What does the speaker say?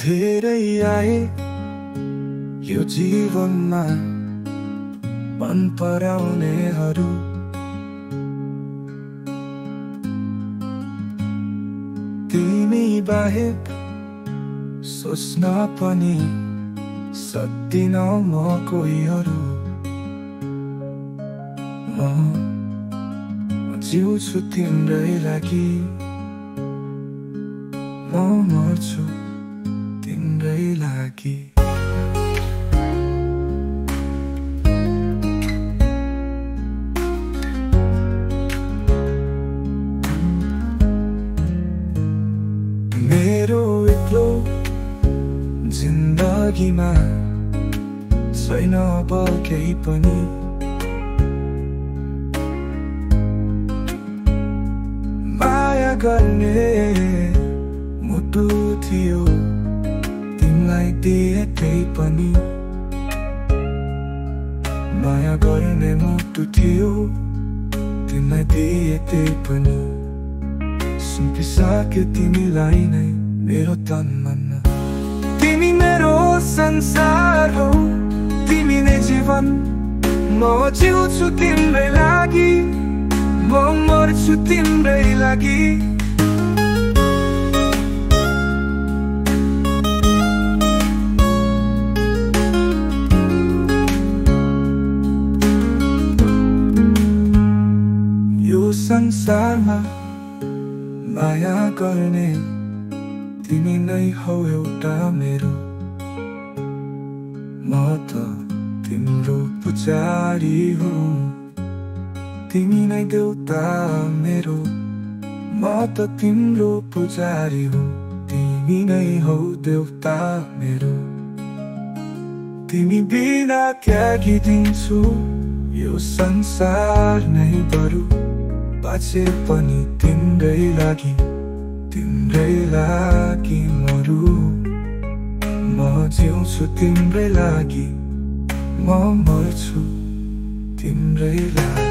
धेरै आए यो जीवनमा मन पराउनेहरू, तिमी बाहेक सोच्न पनि सक्दिन म कोही अरू। म जिउँछु तिम्रै लागि, म मर्छु तिम्रै लागि। मेरो एक्लो जिन्दगीमा छैन अब केही पनि, माया गर्ने मुटु थियो तिमीलाई दिए त्यही पनि, माया गर्ने मुटु थियो तिमीलाई दिए त्यही पनि। सुम्पिसक्यो तिमीलाई नै मेरो तन मन, तिमी मेरो संसार हौ, तिमी नै जीवन। म जिउँछु तिम्रै लागि, म मर्छु तिम्रै लागि। यो संसारमा माया गर्ने तिमी नै हौ एउटा मेरो, म त तिम्रो पुजारी हुँ, तिमी नै देउता मेरो। म त तिम्रो पुजारी हुँ, तिमी नै हौ देउता मेरो। तिमी बिना त्यागिदिन्छु यो संसार नै बरु, बाँचे पनि तिम्रै लागि, तिम्रै लागि मरु। म जिउँछु तिम्रै लागि, म मर्छु तिम्रै लागि।